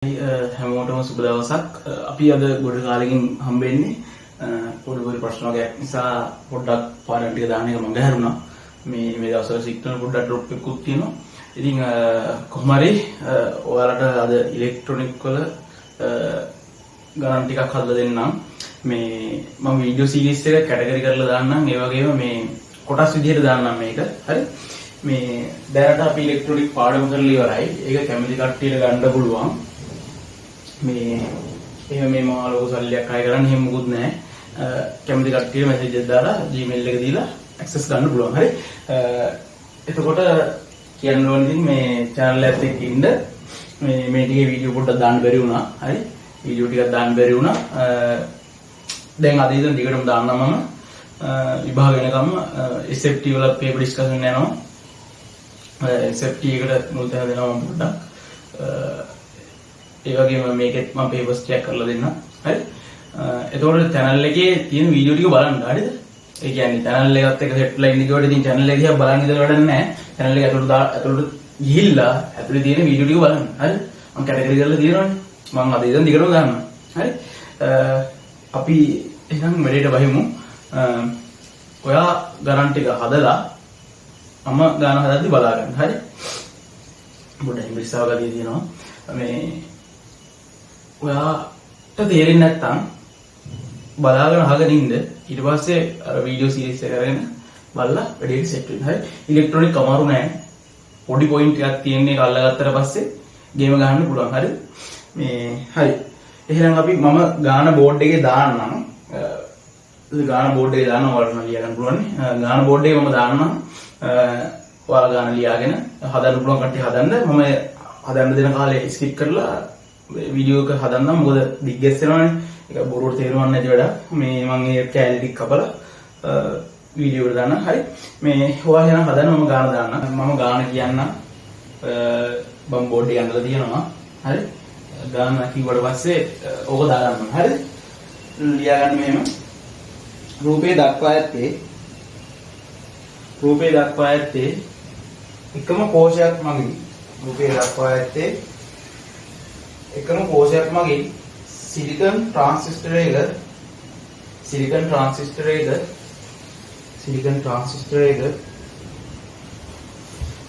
හැමෝටම සුබ දවසක්. අපි අද ගොඩ කාලෙකින් හම්බෙන්නේ පොඩි ප්‍රශ්න වගේක් නිසා පොඩ්ඩක් පාඩම් ටික දාන්න එක මම ගහරුණා. මේ දවස්වල සිග්නල් පොඩ්ඩක් ඩ්‍රොප් එකකුත් තියෙනවා. ඉතින් කොහොම හරි ඔයාලට අද ඉලෙක්ට්‍රොනික වල ගණන් ටිකක් හදලා දෙන්නම්. මේ මම වීඩියෝ සීරීස් එක කැටගරි කරලා දාන්නම්. ඒ වගේම මේ කොටස් විදිහට දාන්නම් මේක. හරි. මේ දැනට අපි ඉලෙක්ට්‍රොනික පාඩම කරලා ඉවරයි. ඒක කැමති කට්ටියට ගන්න පුළුවන්. මේ එහෙම මේ මහා ලොකු සල්ලියක් අය කරන්න එහෙම මොකුත් නැහැ. කැමති කට්ටියට මැසේජ් එකක් දාලා Gmail එක දීලා access ගන්න පුළුවන්. හරි. එතකොට කියන්න ඕන ඉතින් මේ channel එකත් එක්ක ඉන්න මේ ටිකේ වීඩියෝ පොඩ්ඩක් දාන්න බැරි වුණා. හරි. වීඩියෝ ටිකක් දාන්න බැරි වුණා. දැන් අද ඉතින් ටිකටම දාන්නම් මම. විභාග වෙනකම් SFT වල paper discussion යනවා. SFT එකට මුල් තැන දෙනවා මම පොඩ්ඩක්. ඒ වගේම මේකෙත් මම papers check කරලා දෙන්නම්. හරි. එතකොට channel එකේ තියෙන වීඩියෝ ටික බලන්න. හරිද? ඒ කියන්නේ channel එකත් එක්ක set වෙලා ඉන්න කිව්වට ඉතින් channel එක දිහා බලන්න ඉඳලා වැඩක් නැහැ. channel එක ඇතුළට ගිහිල්ලා ඇතුළේ තියෙන වීඩියෝ ටික බලන්න. හරි. මම කැටගරි කරලා තියෙනවානේ. මම අද ඉඳන් දිගටම දාන්නම්. හරි. අපි එහෙනම් වැඩේට වහිමු. ඔයා ගණන් ටික හදලා මම ගාන හදද්දි බලා ගන්න. හරි. පොඩ්ඩක් ඉංග්‍රීසි ගතිය තියෙනවා. මේ ඔයාට තේරෙන්නේ නැත්නම් බලාගෙන අහගෙන ඉන්න. ඊට පස්සේ අර වීඩියෝ සීරීස් එක අරගෙන බලලා වැඩේට සෙට් වෙන්න. හරි. ඉලෙක්ට්‍රොනික අමාරු නෑ. පොඩි පොයින්ට් එකක් තියෙන එක අල්ලගත්තට පස්සේ ගේම ගහන්න පුළුවන්. හරි. මේ හරි. එහෙනම් අපි මම ගාන බෝඩ් එකේ දාන්නම්. ගාන බෝඩ් එකේ දාන්න ඔයාලට ලියා ගන්න පුළුවන්. ගාන බෝඩ් එකේ මම දාන්නම්. ඔයාලා ගාන ලියාගෙන හදන්න පුළුවන් කට්ටිය හදන්න. මම හදන්න දෙන කාලේ ස්කිප් කරලා වීඩියෝ එක හදන්නම්. මොකද දිග්ගැස් වෙනවනේ. ඒක බොරුවට තේරුම් නැති වැඩක්. මේ මම ඒ කැලේ ටික කපලා වීඩියෝ එකට දාන්න. හරි. මේ ඔයාලා එහෙනම් හදන්න මම ගාන දාන්නම්. මම ගාන කියන්නම්. බම් බෝඩ් එකේ අඳලා තියෙනවා. හරි. ගාන කිව්වට පස්සේ ඕක දාගන්න. හරිද? ලියා ගන්න මෙහෙම. රූපේ දක්වා ඇත්තේ එකම කෝෂයක් මගින් සිලිකන් ට්‍රාන්සිස්ටරයක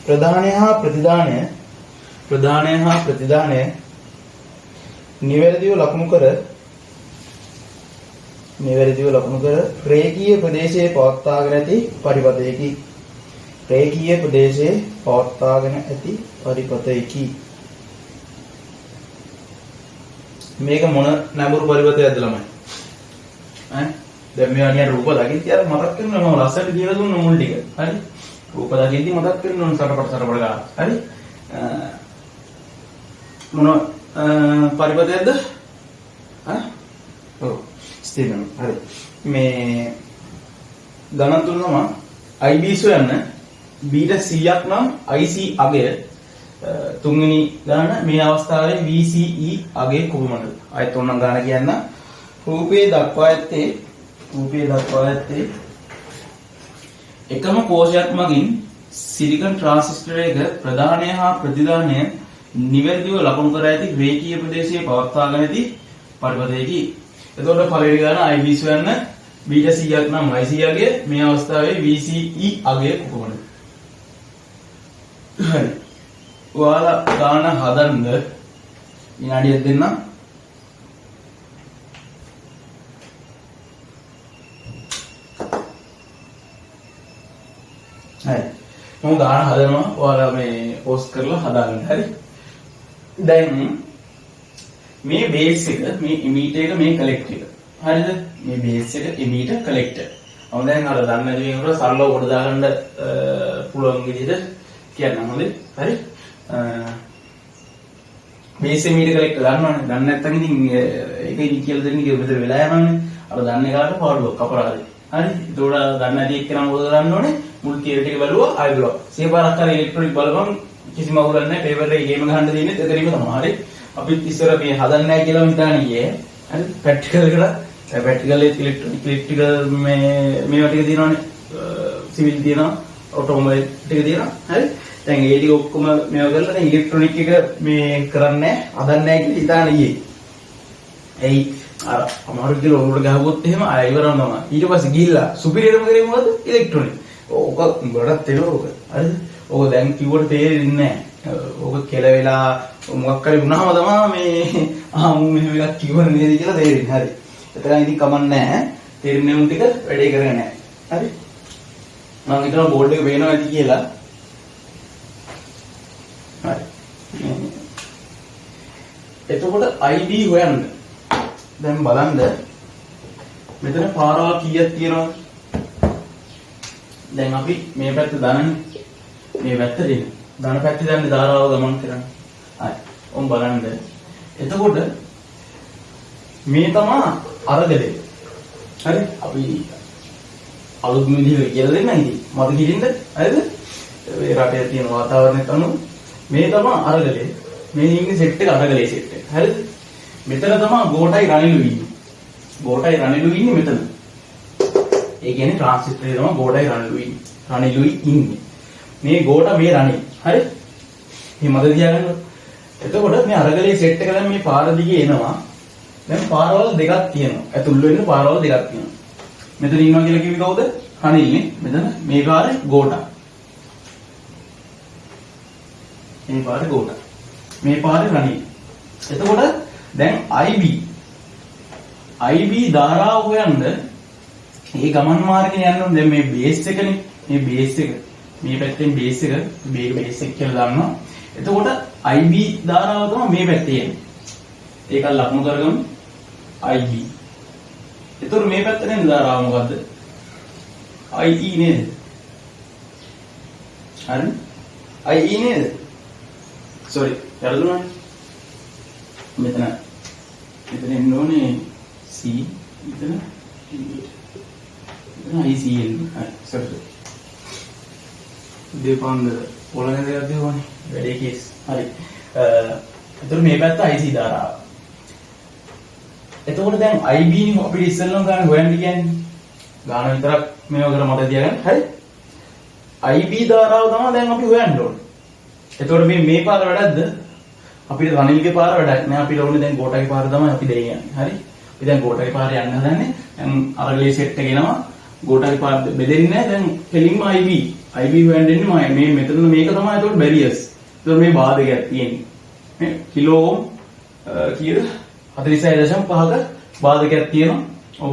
ප්‍රධානය හා ප්‍රතිදානය නිවැරදිව ලකුණු කර රේඛීය ප්‍රදේශයේ පවත්වාගෙන ඇති පරිපථයකි. මේක මොන නැඹුරු පරිපථයක්ද ළමයි? දැන් මේවා නිකන් රූප දකිද්දි අර මතක් වෙනවා මම ලස්සට කියලා දුන්න මුල් ටික. හරි? රූප දකිද්දි මතක් වෙනවා සරපට ගන්න. හරි? මොන පරිපථයක්ද? ඔව්. ස්ථිරම. හරි. මේ ගණන් තුනම IB සොයන්න B ට 100ක් නම් IC අගය තුන්වෙනි ගණන මේ අවස්ථාවේ VCE අගය කොහොමද? ආයත උනම් ගණන කියන්න. රූපේ දක්වා ඇත්තේ එකම කෝෂයක් මගින් සිලිකන් ට්‍රාන්සිස්ටරයක ප්‍රධානය හා ප්‍රතිදානය නිවැරදිව ලකුණු කර ඇති රේඛීය ප්‍රදේශයේ පවත්වාගෙන ඇති පරිපථයකි. එතකොට පළවෙනි ගණන IB සොයන්න B ට 100ක් නම් IC අගය මේ අවස්ථාවේ VCE අගය කොහොමද? හරි. ඔයාලා ගාන හදන්න විනාඩියක් දෙන්න. හරි. මම ගාන හදනවා. ඔයාලා මේ පෝස්ට් කරලා හදාගන්න. හරි. දැන් මේ බේස් එක මේ ඉමීටර් එක මේ කලෙක්ටර් එක. හරිද? මේ බේස් එක ඉමීටර් කලෙක්ටර්. මම දැන් අර දන්නේ නැති වෙනකොට සරලව කොට දාගන්න පුළුවන් විදිහට කියන්නම්. හොඳේ? හරි? බේස් ඉමීටර් කලෙක්ටර් ගන්නවනේ. දන්නේ නැත්නම් ඉතින් ඒකයි කියලා දෙන්නේ කියලා මෙතන වෙලා යනවනේ. අර දන්නේ කාට පාඩුවක් අපරාධේ. හරි? ඒතකොට දන්නේ නැති එක්කනම් මොකද කරන්න ඕනේ? මුල් තියරි ටික බලුවා ආයෙ බලුවා. සියපාරක් හරි ඉලෙක්ට්‍රොනික බලපන් කිසිම අවුලක් නැහැ. පේපර් එකේ ගේම ගහන්න දෙන්නේ එතනම තමයි. හරි? අපි ඉස්සර මේ හදන්නේ නැහැ කියලා හිතාන ගියේ. හරි? ප්‍රැක්ටිකල් කරලා ප්‍රැක්ටිකල් ඉලෙක්ට්‍රිකල් මේවා ටික තියෙනවානේ. සිවිල් තියෙනවා. ඔටෝමොබයිල් ටික තියෙනවා. හරි. දැන් ඒ ටික ඔක්කොම මේව කරලා දැන් ඉලෙක්ට්‍රොනික එක මේ කරන්නේ හදන්නේ නැහැ කියලා හිතාන ගියේ. එයි අර අමාරු කියලා උඩ ගහගොත් එහෙම ආයෙ ඉවරම තමයි. ඊට පස්සේ ගිහිල්ලා සුපිරියර්ම කරේ මොකද? ඉලෙක්ට්‍රොනික. ඕක උඹටත් තේරෙන්නේ ඕක. හරිද? ඕක දැන් කිව්වට තේරෙන්නේ නැහැ. ඕක කෙල වෙලා මොකක් හරි වුණාම තමයි මේ මම මෙහෙම එකක් කිව්ව නේද කියලා තේරෙන්නේ. හරි. එතන ඉතින් කමක් නැහැ. තේරෙන්නේ උන් ටික වැඩේ කරගෙන නැහැ. හරි. මම හිතනවා බෝඩ් එක පේනවා ඇති කියලා. හරි. එතකොට ID හොයන්න. දැන් බලන්න මෙතන පාරවල් කීයක් තියෙනවද? දැන් අපි මේ පැත්ත දානනේ. මේ පැත්ත දෙන්න. දාන පැත්තේ දැන් ධාරාව ගමන් කරන්නේ. හරි. ඔම් බලන්න. එතකොට මේ තමයි අරගලේ. හරි. අපි අලුත් විදිහට කියලා දෙන්න ඉතින්. මට කිරින්ද? හරිද? මේ රටේ තියෙන වාතාවරණයට අනුව මේ තමයි අරගලේ. මේ ඉන්නේ සෙට් එක අරගලේ සෙට් එක. හරිද? මෙතන තමයි ගෝටයි රනිලු ඉන්නේ. ගෝටයි රනිලු ඉන්නේ මෙතන. ඒ කියන්නේ ට්‍රාන්සිස්ටරේ තමයි ගෝටයි රනිලු ඉන්නේ. රනිලුයි ඉන්නේ. මේ ගෝට මේ රනිල්. හරි? මේ මතක තියාගන්න. එතකොට මේ අරගලේ සෙට් එක දැන් මේ පාර දිගේ එනවා. දැන් පාරවල් දෙකක් තියෙනවා. ඇතුල් වෙන්න පාරවල් දෙකක් තියෙනවා. මෙතන ඉන්නවා කියලා කිව්වේ කවුද? රනිල්නේ. මෙතන මේ පාරේ ගෝට. මේ පාරේ ගෝට. මේ පාරේ රනිල්. එතකොට දැන් IB ධාරාව හොයන්න මේ ගමන් මාර්ගයෙන් යන්න ඕනේ. දැන් මේ බේස් එකනේ. මේ බේස් එක. මේ පැත්තෙන් බේස් එක මේක බේස් එක කියලා දානවා. එතකොට IB ධාරාව තමයි මේ පැත්තේ එන්නේ. ඒක ලකුණු කරගමු. IB. එතකොට මේ පැත්තෙන් ධාරාව මොකද්ද? IE නේද? හරි? IE නේද? sorry. වැරදුනා. මෙතන එන්න ඕනේ C මෙතන IC එන්නේ. හරි. sorry. දෙපාන්ද පොළනේ දෙයක් දෙවනේ. වැඩේ කේස්. හරි. එතකොට මේ පැත්ත IC ධාරාව. එතකොට දැන් IB නේ අපිට ඉස්සෙල්ලම ගන්න හොයන්න කියන්නේ. ගාන විතරක් මේව කර මත තියාගන්න. හරි. IB ධාරාව තමයි දැන් අපි හොයන්න ඕනේ. එතකොට මේ පාර වැඩක්ද? අපිට රනිල්ගේ පාර වැඩක් නෑ. අපිට ඕනේ දැන් ගෝටගේ පාර තමයි අපි දෙන්නේ. හරි. අපි දැන් ගෝටගේ පාර යන්න හදන්නේ. දැන් අරගලේ සෙට් එක ගෙනවා. ගෝටගේ පාර බෙදෙන්නේ නෑ. දැන් කෙලින්ම IB හොයන්න දෙන්නේ මේ මෙතන මේක තමයි එතකොට බැරියර්ස්. එතකොට මේ බාධකයක් තියෙන්නේ. මේ කිලෝ ඕම් කීයද? 46.5ක බාධකයක් තියෙනවා. ඔව්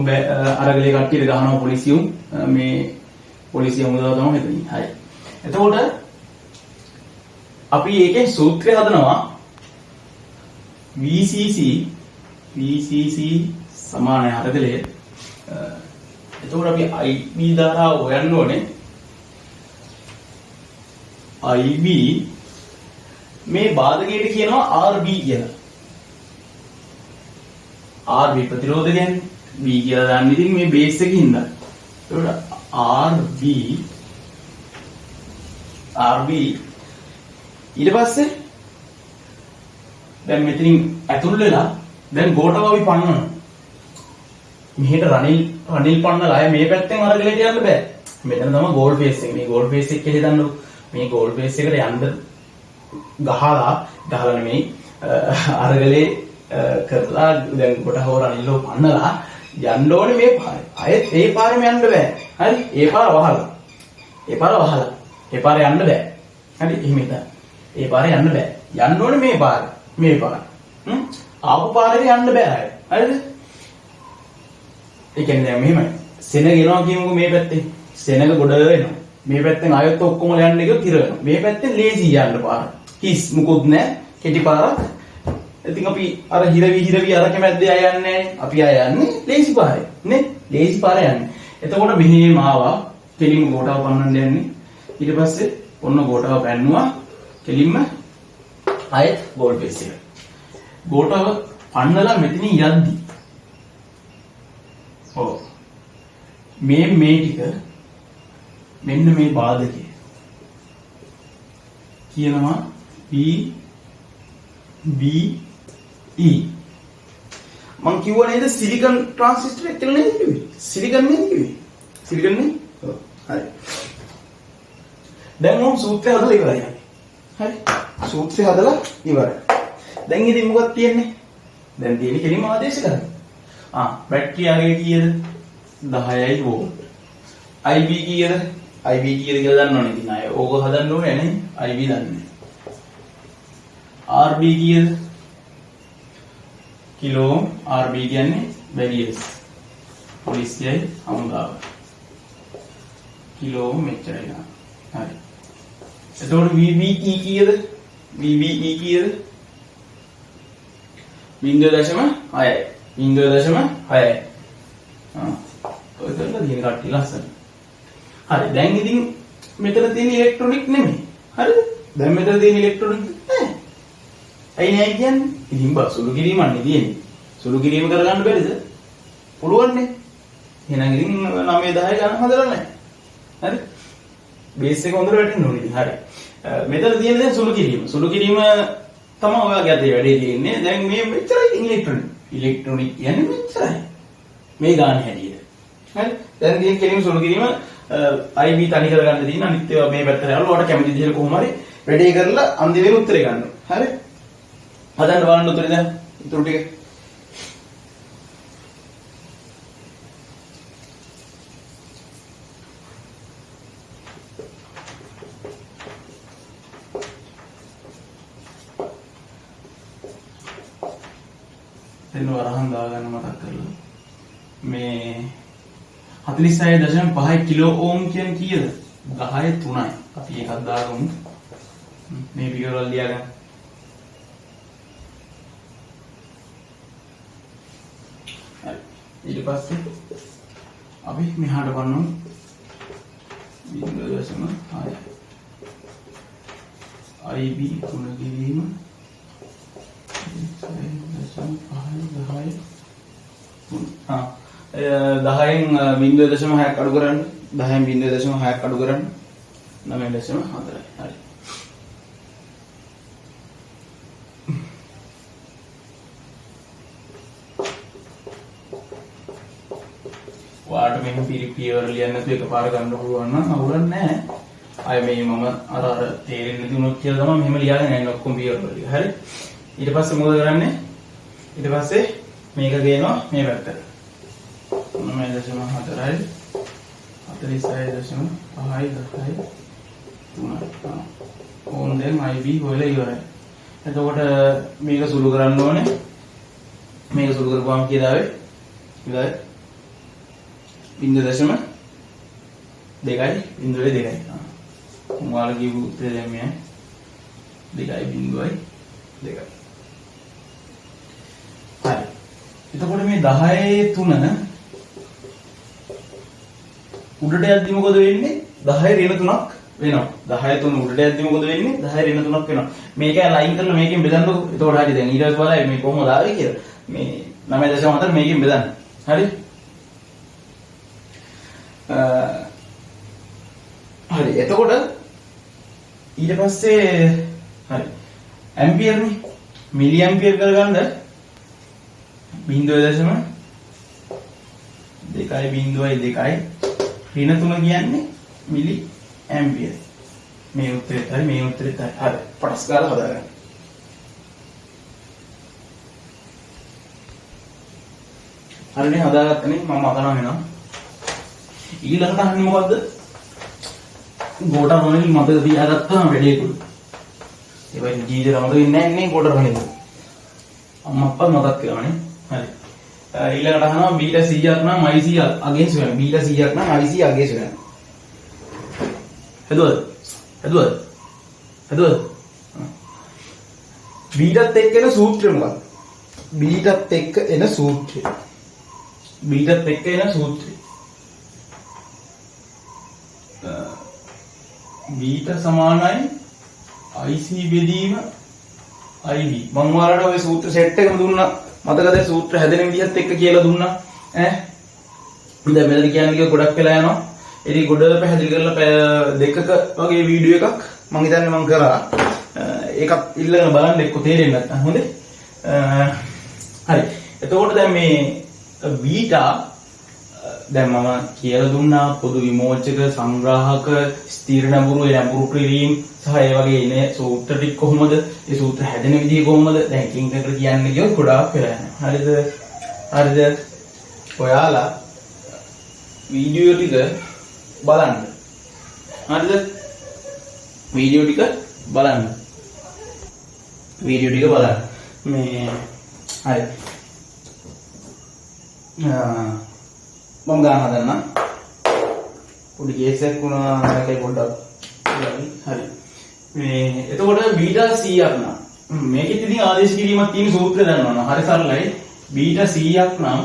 අරගලේ කට්ටියට ගහනවා පොලිසියුම් මේ පොලිසිය මුදව තමයි මෙතනින්. හරි. එතකොට අපි ඒකේ සූත්‍රය හදනවා VCC සමානයි අරගලේ. එතකොට අපි IB ධාරාව හොයන්න ඕනේ. IB මේ බාධකයට කියනවා RB කියලා. RB ප්‍රතිරෝධ කියන්නේ B කියලා දාන්න ඉතින් මේ බේස් එකකින් ඉඳලා. ඒකට RB ඊට පස්සේ දැන් මෙතනින් ඇතුල් වෙලා දැන් ගෝඨව අපි පන්නනවා. මෙහෙට රනිල් පන්නලා අය මේ පැත්තෙන් අරගලට යන්න බෑ. මෙතන තමයි ගෝල් ෆේස් එක. මේ ගෝල් ෆේස් එක කියලා හිතන්නකො. මේ ගෝල් ෆේස් එකට යන්න ගහලා නෙමෙයි අරගලේ කරලා දැන් ගෝඨව රනිල්ව පන්නලා යන්න ඕනේ මේ පාරේ. අයත් ඒ පාරෙම යන්න බෑ. හරි? ඒ පාර වහලා. ඒ පාර යන්න බෑ. හරි? එහෙම ඉතින්. ඒ පාරේ යන්න බෑ. යන්න ඕනේ මේ පාරේ. මේ පාර. ආපු පාරේ යන්න බෑ අය. හරිද? ඒ කියන්නේ දැන් මෙහෙමයි. සෙනග එනවා කියමුකෝ මේ පැත්තේ. සෙනග ගොඩ වෙනවා. මේ පැත්තෙන් ආයෙත් ඔක්කොම යන්න ගියොත් ඉර වෙනවා. මේ පැත්තෙන් ලේසි යන්න පාර. කිස් මුකුත් නැහැ. කෙටි පාරක්. ඉතින් අපි අර හිරවි අර කැමැද්දේ අය යන්නේ නැහැ. අපි අය යන්නේ ලේසි පාරේ. නේ? ලේසි පාරේ යන්නේ. එතකොට මෙහෙම ආවා. කෙලින්ම ගෝඨාව පන්නන්න යන්නේ. ඊට පස්සේ ඔන්න ගෝඨාව පැන්නුවා. කෙලින්ම ආයෙත් ගෝල් ෆේස් එක. ගෝඨාව පන්නලා මෙතනින් යද්දි. ඔව්. මේ ටික මෙන්න මේ බාධකය කියනවා BE මම කිව්වා නේද සිලිකන් ට්‍රාන්සිස්ටර් කියලා නේද කිව්වේ සිලිකන් නේ කිව්වේ සිලිකන් නේ ඔව් හරි දැන් මොම් සූත්‍රය හදලා ඉවරයි. හරි. සූත්‍රය හදලා ඉවරයි. දැන් ඉතින් මොකක්ද තියෙන්නේ? දැන් තියෙන්නේ කෙලින්ම ආදේශ කරන්න. බැටරි ආගේ කීයද? 10යි වෝල්ට්. IB කීයද? IB කීයද කියලා දන්නවනේ ඉතින් අය. ඕක හදන්න ඕනේ නේ. IB දන්නේ. RB කීයද? කිලෝ ඕම්. RB කියන්නේ බැරියස්. පොලිසියයි හමුදාව. කිලෝ ඕම් මෙච්චරයි ගන්න. හරි. එතකොට VBE කීයද? VBE කීයද? 0.6යි. 0.6යි. ඔය කරලා දින කට්ටිය ලස්සන. හරි. දැන් ඉතින් මෙතන තියෙන ඉලෙක්ට්‍රොනික නෙමෙයි. හරිද? දැන් මෙතන තියෙන ඉලෙක්ට්‍රොනික නෑ. ඇයි නෑ කියන්නේ? ඉතින් බා සුළු කිරීමන්නේ තියෙන්නේ. සුළු කිරීම කරගන්න බැරිද? පුළුවන් නේ. එහෙනම් ඉතින් 9 10 ගන්න හදලා නැහැ. හරි? බේස් එක හොඳට වැටෙන්න ඕනේ ඉතින්. හරි. මෙතන තියෙන දැන් සුළු කිරීම. සුළු කිරීම තමයි ඔයාගේ අතේ වැඩේ තියෙන්නේ. දැන් මේ මෙච්චරයි ඉලෙක්ට්‍රොනික. ඉලෙක්ට්‍රොනික කියන්නේ මෙච්චරයි. මේ ගාන හැටියට. හරි? දැන් තියෙන කෙලින්ම සුළු කිරීම IB තනි කරගන්න තියෙන අනිත් ඒවා මේ පැත්තට යවලා ඔයාලට කැමති විදිහට කොහොම හරි වැඩේ කරලා අන්තිමේට උත්තරේ ගන්න. හරි? හදන්න බලන්න උත්තරේ දැන්. ඊටු ටික. එන්න වරහන් දාගන්න මතක් කරලා මේ 46.5 කිලෝ ඕම් කියන්නේ කීයද? 10.3යි. අපි එකක් දාගමු. මේ පිටරවල ලියාගන්න. හරි. ඊට පස්සේ අපි මෙහාට බලමු. 0.6 IB තුන කිරීම 10න් 0.6ක් අඩු කරන්න. 10න් 0.6ක් අඩු කරන්න. 9.4යි. හරි. ඔයාලට මේක පියවර ලියන්න නැතුව එකපාර ගන්න පුළුවන් නම් අවුලක් නැහැ. අය මේ මම අර තේරෙන්නේ නැති උනොත් කියලා තමයි මෙහෙම ලියාගෙන යන්නේ ඔක්කොම පියවර වල. හරි. ඊට පස්සේ මොකද කරන්නේ? ඊට පස්සේ මේක ගේනවා මේ පැත්තට. 9.4යි 46.5යි 10යි 3යි. ඕන් දැන් IB හොයලා ඉවරයි. එතකොට මේක සුළු කරන්න ඕනේ. මේක සුළු කරපුවාම කීයද ආවේ? ඉවරයි. 0.2යි 0.2යි. මොවාල කියපු උත්තරේ දැන් මේ 2.2යි. හරි. එතකොට මේ 10.3 උඩට යද්දි මොකද වෙන්නේ? 10.3ක් වෙනවා. 10.3 උඩට යද්දි මොකද වෙන්නේ? 10.3ක් වෙනවා. මේක ලයින් කරලා මේකෙන් බෙදන්නකො. එතකොට හරි දැන් ඊට පස්සේ බලයි මේ කොහොමද ආවේ කියලා. මේ 9.4 මේකෙන් බෙදන්න. හරි? හරි. එතකොට ඊට පස්සේ හරි. ඇම්පියර් නේ. මිලි ඇම්පියර් කරගන්න 0.2යි 0.2යි ඍණ 3 කියන්නේ මිලි ඇම්පියර්. මේ උත්තරේ හරි මේ උත්තරේ හරි. හරි. පටස් ගාලා හදාගන්න. හරිනේ හදාගත්තනේ මම අතන වෙනවා. ඊළඟට අහන්නේ මොකද්ද? ගෝඨා මොනින් මතක තියාගත්තාම වැඩේ කුළු. ඒ වගේ ජීවිතේ මතක ඉන්නේ නැහැ නේ ගෝඨා මොනින්. අම්මා අප්පා මතක් කරගන්නේ. හරි. ඊළඟට අහනවා බීටා 100ක් නම් IC අගේන්ස් වෙනවා. බීටා 100ක් නම් IC අගේන්ස් වෙනවා. හදුවද? බීටත් එක්ක එන සූත්‍රය මොකක්ද? බීටත් එක්ක එන සූත්‍රය. බීටා සමානයි IC බෙදීම IB. මම ඔයාලට ওই සූත්‍ර සෙට් එකම දුන්නා. මතකද සූත්‍ර හැදෙන විදිහත් එක්ක කියලා දුන්නා. දැන් මෙතන කියන්නේ ගොඩක් වෙලා යනවා. ඉතින් ගොඩ පැහැදිලි කරලා දෙකක වගේ වීඩියෝ එකක් මම හිතන්නේ මම කරා. ඒකත් ඉල්ලගෙන බලන්න එක්ක තේරෙන්නේ නැත්නම් හොඳේ. හරි. එතකොට දැන් මේ බීටා දැන් මම කියලා දුන්නා පොදු විමෝචක සංග්‍රාහක ස්ථීර නැඹුරු ක්‍රීම් සහ ඒ වගේ ඉනේ සූත්‍ර ටික කොහොමද ඒ සූත්‍ර හැදෙන විදිය කොහොමද දැන් එකින් එකට කියන්නේ කියොත් ගොඩාක් වෙලා යනවා හරිද ඔයාලා වීඩියෝ ටික බලන්න හරිද වීඩියෝ ටික බලන්න මේ හරි මම ගන්න හදන්න පොඩි කේස් එකක් වුණා මේකේ පොඩ්ඩක් හරි මේ එතකොට බීටා 100ක් නම් මේකෙත් ඉතින් ආදේශ කිරීමක් තියෙන සූත්‍රය දන්නවනේ හරි සරලයි බීටා 100ක් නම්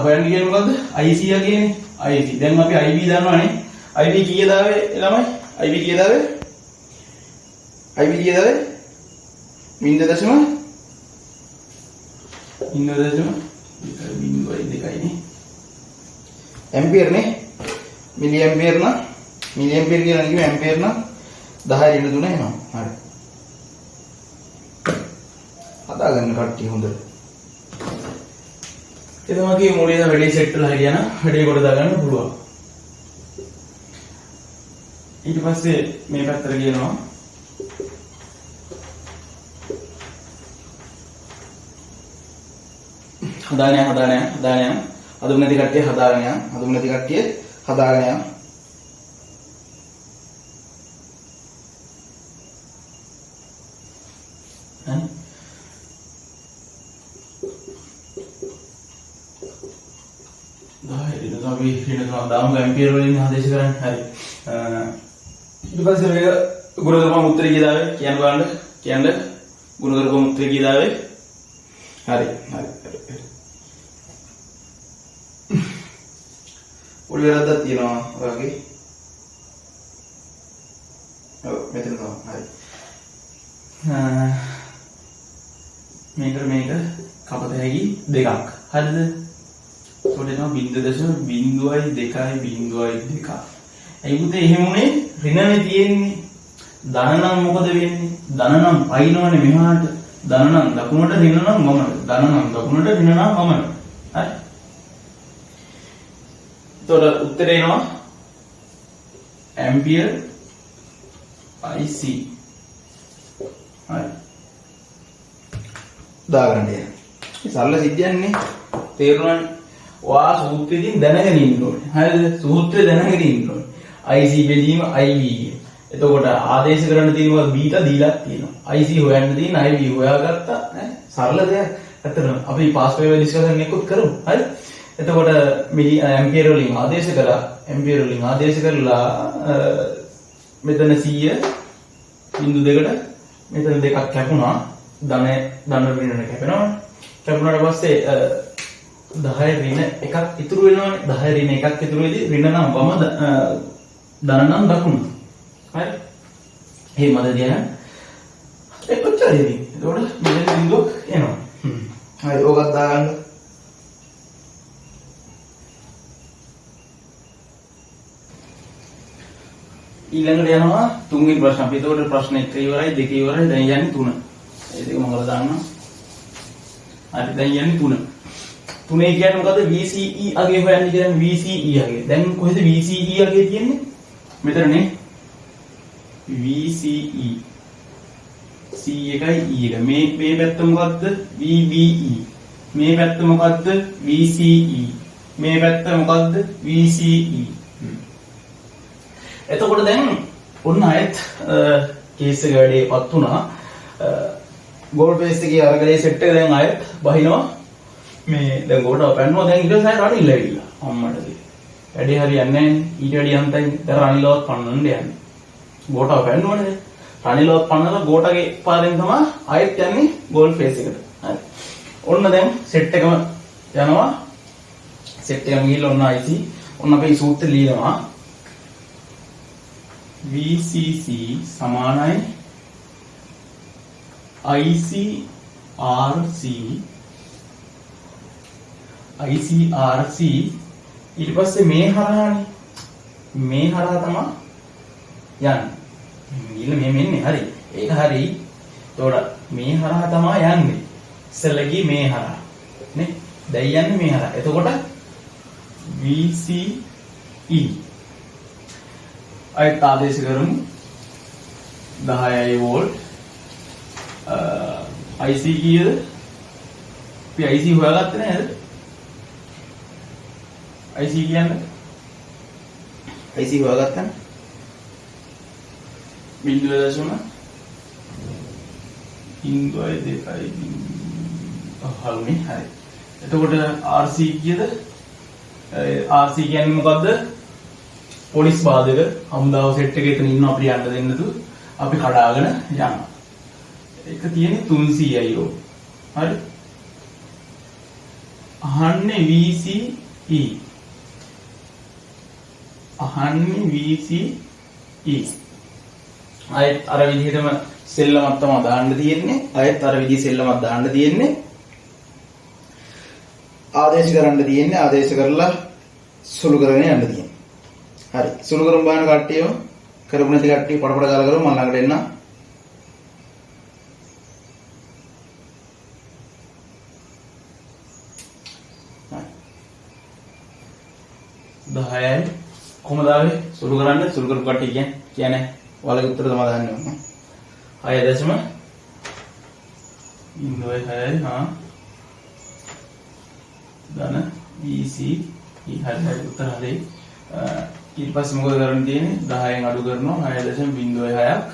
හොයන්න කියන්නේ මොකද්ද IC කියන්නේ IC දැන් අපි IB දන්නවනේ IB කීයද ආවේ ළමයි IB කීයද ආවේ 0.02 නේ एम्पियर නේ මිලි ඇම්පියර් නම් මිලි ඇම්පියර් කියන එක ඇම්පියර් නම් 10 රින 3 එනවා හරි හදාගන්න කට්ටිය හොඳට ඒ තමයි මොලේ වැඩි සෙට් වෙලා හරියන වැඩි කොට දාගන්න පුළුවන් ඊට පස්සේ මේ පැත්තට කියනවා හදාගෙන හදුම් නැති කට්ටිය හදාගෙන යන්න. හරි. අපි හිතනවා දාමු ඇම්පියර් වලින් ආදේශ කරන්නේ. හරි. ඊට පස්සේ මේක ගුණධර්ම උත්තරය කියලාවේ කියන්න ගුණධර්ම උත්තරය කියලාවේ. හරි. පොඩි වැරද්දක් තියෙනවා ඔයගේ. ඔව් මෙතන තමයි. හරි. මේක කපත හැකි දෙකක්. හරිද? ඒකට එනවා 0.02. ඒ පුතේ එහෙම උනේ ඍණනේ තියෙන්නේ. ධන නම් මොකද වෙන්නේ? ධන නම් පයින්නවනේ මෙහාට. ධන නම් දකුණට ඍණ නම් වමට. ධන නම් දකුණට ඍණ නම් වමට. හරි? तो उत्तर एम्पियर IC दागरण्य सरल सिद्धियන්නේ තේරුණානේ ඔයා සූත්‍රයෙන් දැනගෙන ඉන්න ඕනේ හරිද සූත්‍රය දැනගෙන ඉන්න ඕනේ IC බෙදීම IB එතකොට ආදේශ කරන්න තියෙනවා බීටා දීලා තියෙනවා IC හොයන්න තියෙන IB හොයාගත්තා නේ සරල දෙයක් ඇත්තටම අපි පාස් වේව ඩිස්කෂන් එකකුත් කරමු හරි එතකොට මිලි ඇම්පියර් වලින් ආදේශ කරලා මෙතන 100 බිංදු 2කට මෙතන දෙකක් කැපුණා ධන ඍණ කැපෙනවා කැපුණාට පස්සේ 10 ඍණ එකක් ඉතුරු වෙනවනේ 10 ඍණ එකක් ඉතුරු වෙදී ඍණ නම් වම ධන නම් දකුණ හරි එහෙමද දියන එපච්චරේ එතකොට මෙතන බිංදුවක් එනවා හරි ඕකත් දාගන්න ඊළඟට යනවා තුන්වෙනි ප්‍රශ්න. අපි ඒකට ප්‍රශ්න 1 ඉවරයි 2 ඉවරයි දැන් යන්නේ 3. ඒ දෙක මම දාන්නම්. හරි දැන් යන්නේ 3. 3 කියන්නේ මොකද VCE අගේ හොයන්න කියන්නේ VCE අගේ. දැන් කොහෙද VCE අගේ තියෙන්නේ? මෙතනනේ. VCE C එකයි E එක. මේ පැත්ත මොකද්ද? VBE. මේ පැත්ත මොකද්ද? VCE. මේ පැත්ත මොකද්ද? VCE. එතකොට දැන් ඔන්න ආයෙත් කේස් එක වැඩේපත් වුණා ගෝල් බේස් එකේ අරගලේ සෙට් එක දැන් ආයෙත් බහිනවා මේ දැන් ගෝටව පැන්නවා දැන් ඊට පස්සේ රණිල්ල ඇවිල්ලා අම්මට වැඩේ හරියන්නේ නැහැ ඊට වැඩි අන්තයෙන් දැන් රණිල්ලවත් පන්නන්න යන්නේ ගෝටව පැන්නවනේ රණිල්ලවත් පන්නලා ගෝටගේ පාරෙන් තමයි ආයෙත් යන්නේ ගෝල් ෆේස් එකට හරි ඔන්න දැන් සෙට් එකම යනවා සෙට් එකම ගිහලා ඔන්න IC ඔන්න අපි සූත්‍රය ලියනවා VCC සමානයි ICRC ඊට පස්සේ මේ හරහානේ මේ හරහා තමයි යන්නේ ඊළ මෙන්නේ හරි ඒක හරි එතකොට මේ හරහා තමයි යන්නේ ඉස්සෙල්ලා ගියේ මේ හරහා නේ දැන් යන්නේ මේ හරහා එතකොට VCE අයත් ආදේශ කරමු 10යි වෝල්ට් IC කීයද අපි IC හොයාගත්තේ නේද IC කියන්නේ IC හොයාගත්තා බිඳුව දශම ඉන්දුවයි දෙකයි හරිනේ හරි එතකොට RC කීයද RC කියන්නේ මොකද්ද පොලිස් බාධක හමුදාව සෙට් එකේ එතන ඉන්න අපිට යන්න දෙන්න නේද අපි කඩාගෙන යනවා ඒක තියෙන්නේ 300යි යෝ හරි අහන්නේ VCE අහන්නේ VCE අයත් අර විදිහටම සෙල්ලමක් තමයි දාන්න තියෙන්නේ අයත් අර විදිහ සෙල්ලමක් දාන්න තියෙන්නේ ආදේශ කරන්න තියෙන්නේ ආදේශ කරලා සුළු කරගෙන යන්න තියෙන්නේ හරි සුළු කරමු බලන්න කට්ටියම කරපු නැති කට්ටිය පඩපඩ ගාලා කරමු මම ළඟට එන්න 10යි කොහමද ආවේ සුළු කරන්න සුළු කරපු කට්ටිය කියන්නේ ඔයාලගේ උත්තර තමයි දාන්න ඕනේ 6.0 ඉන්දුවයි 6යි හා දන VCE හරි උත්තර හරි ඊට පස්සේ මොකද කරන්න තියෙන්නේ 10න් අඩු කරනවා 6.06ක්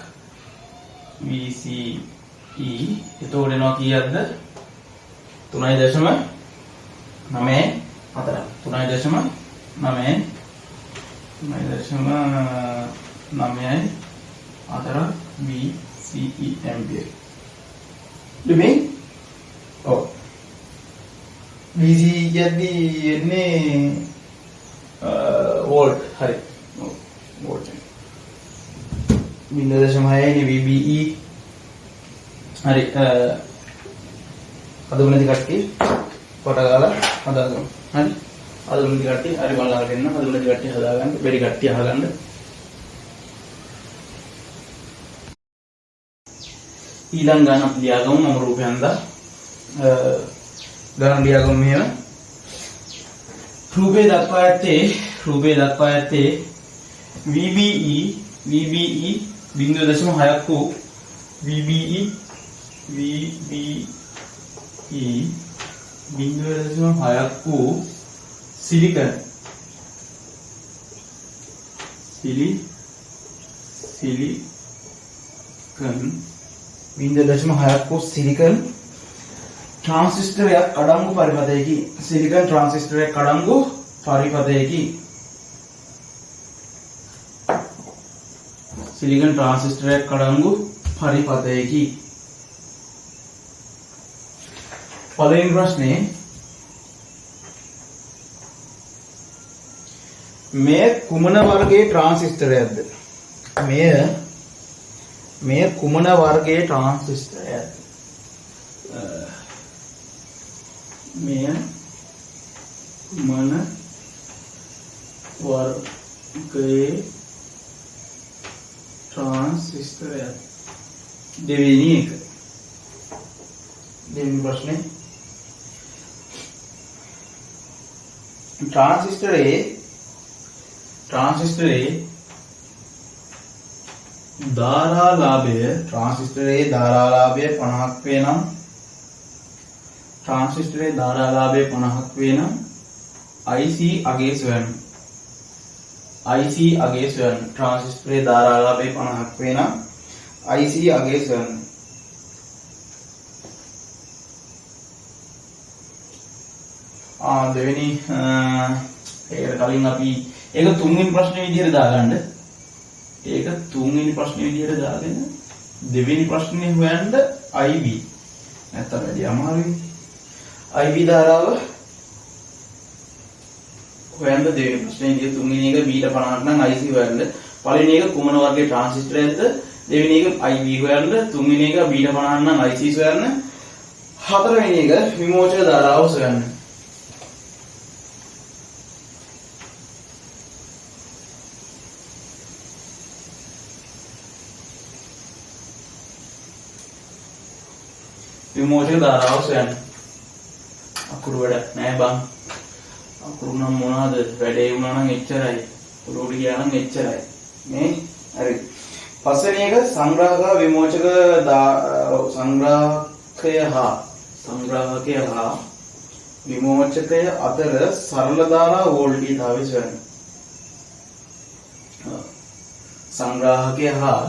VCE එතකොට එනවා කීයක්ද 3.9 VCE ampere දෙමේ ඔව් VCE කියන්නේ එන්නේ වෝල්ට් හරි වෝල්ට් 0.6 VBE හරි අදුමුණදි කට්ටිය කොට ගාලා හදාගමු හරි අදුමුණදි කට්ටිය හරි බලලා දෙන්න අදුමුණදි කට්ටිය හදාගන්න බැරි කට්ටිය අහගන්න ඊළඟ ගණන් අපි ලියාගමු මම රූපයෙන් දා ගණන් ලියාගමු මෙහෙම රූපේ දක්වා ඇත්තේ VBE 0.6ක් වූ VBE 0.6ක් වූ සිලිකන් 0.6ක් වූ සිලිකන් ट्रांसिस्टरයක් අඩංගු පරිපථයකි සිලිකන් ट्रांसिस्टरයක් අඩංගු පරිපථයකි සිලිකන් ट्रांसिस्टरයක් අඩංගු පරිපථයකි පළවෙනි ප්‍රශ්නේ මේ කුමන වර්ගයේ ट्रांसिस्टरයක්ද මේ කුමන වර්ගයේ ट्रांसिस्टरයක්ද මෙය මන වර්ගයේ ट्रांसिस्टरයක් දෙවෙනි ප්‍රශ්නේ ट्रांसिस्टरයේ ධාරාලාභය 50ක් වේ නම් ट्रांसिस्टरයේ ධාරාලාභය 50ක් වේ නම් IC අගේ සොයන්න ट्रांसिस्टरයේ ධාරාලාභය 50ක් වේ නම් IC අගේ සොයන්න දෙවෙනි ඒකට කලින් අපි ඒක තුන්වෙනි ප්‍රශ්නේ විදිහට දාගන්න දෙවෙනි ප්‍රශ්නේ හොයන්න IB නැත්තම් වැඩි අමාරුයි IB ධාරාව හොයන්න දෙවෙනි ප්‍රශ්නේ විදිහට තුන්වෙනි එක B50ක් නම් IC හොයන්න පළවෙනි එක කුමන වර්ගයේ ट्रांसिस्टरයක්ද දෙවෙනි එක IB හොයන්න තුන්වෙනි එක B50 නම් IC හොයන්න හතරවෙනි එක විමෝචක ධාරාව හොයන්න විමෝචක ධාරාව සොයන්න අකුරු වැඩක් නෑ බං අකුරු නම් මොනවාද වැඩේ වුණා නම් එච්චරයි උඩට ගියා නම් එච්චරයි මේ හරි පස්වෙනි එක සංග්‍රාහක විමෝචක සංග්‍රාහකය හා විමෝචකය අතර සරල ධාරා වෝල්ටීයතාවය සොයන්න සංග්‍රාහකය හා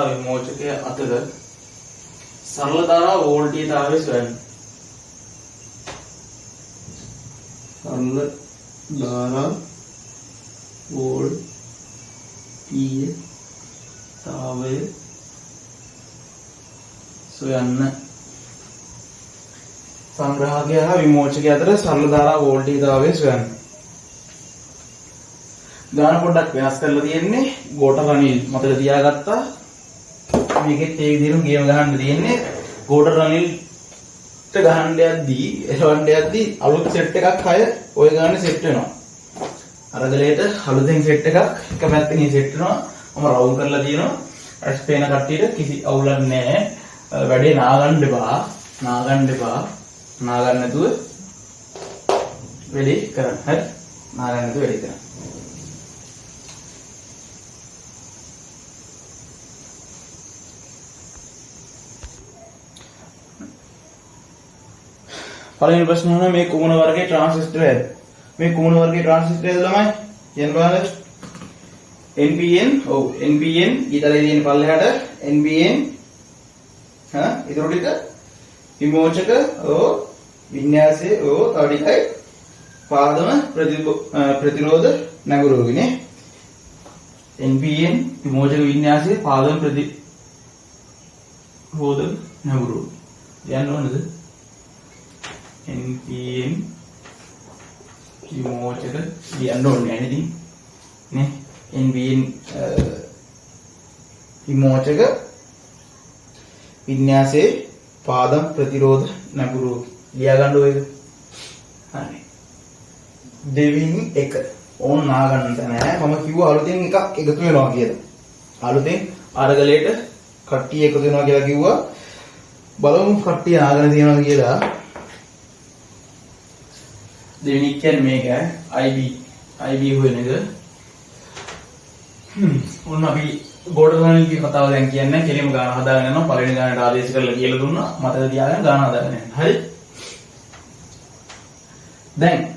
විමෝචකය අතර සරල ධාරා වෝල්ටීයතාවය සොයන්න සරල ධාරා වෝල්ටීයතාවය සොයන්න සංග්‍රාහකය හා විමෝචකය අතර සරල ධාරා වෝල්ටීයතාවය සොයන්න ගාන පොඩ්ඩක් වෙනස් කරලා තියෙන්නේ ගෝඨ රනිල් මතක තියාගත්තා මේකෙත් ඒ විදිහටම ගේම ගහන්න තියෙන්නේ ගෝඨ රනිල්ට ගහන්න යද්දී එලවන්න යද්දී අලුත් සෙට් එකක් 6 ඔය ගානේ සෙට් වෙනවා අරගලේට අලුතෙන් සෙට් එකක් එක පැත්තකින් සෙට් වෙනවා මම රවුන්ඩ් කරලා තියෙනවා ඇස් පේන කට්ටියට කිසි අවුලක් නැහැ වැඩේ නාගන්න එපා නාගන්න නැතුව වැඩේ කරන්න හරි නාගන්න නැතුව වැඩේ කරන්න පළවෙනි ප්‍රශ්නේ අහනවා මේ කුමන වර්ගයේ ට්‍රාන්සිස්ටරයද මේ කුමන වර්ගයේ ට්‍රාන්සිස්ටරයද ළමයි කියන්න බලන්න NPN ඔව් NPN ඊතලේ තියෙන පල්ලෙහාට NPN ඊටු ටික විමෝචක ඔව් වින්‍යාසයේ ඔව් තව ටිකයි පාදම ප්‍රතිරෝධ නැගුරුවනේ NPN විමෝචක වින්‍යාසයේ පාදම ප්‍රතිරෝධ නැගුරුව යන්න ඕනද NPN විමෝචක ලියන්න ඕනේ නේද නේ NPN විමෝචක වින්‍යාසයේ පාදම් ප්‍රතිරෝධ නැඹුරු ලියා ගන්න ඕක හරි දෙවිනි එක ඕන නා ගන්න නැහැ මම කිව්වා අලුතෙන් එකක් එකතු වෙනවා කියලා අලුතෙන් අරගලයට කට්ටිය එකතු වෙනවා කියලා කිව්වා බලමු කට්ටිය ආගෙන තියනවා කියලා දෙවෙනි කියන්නේ මේක IB හොයන එක ඔන්න අපි ගෝඨ කතාව දැන් කියන්නේ කෙලිම ගාන හදාගෙන යනවා පළවෙනි ගානට ආදේශ කරලා කියලා දුන්නා මතක තියාගෙන ගාන හදාගෙන යන්න හරි දැන්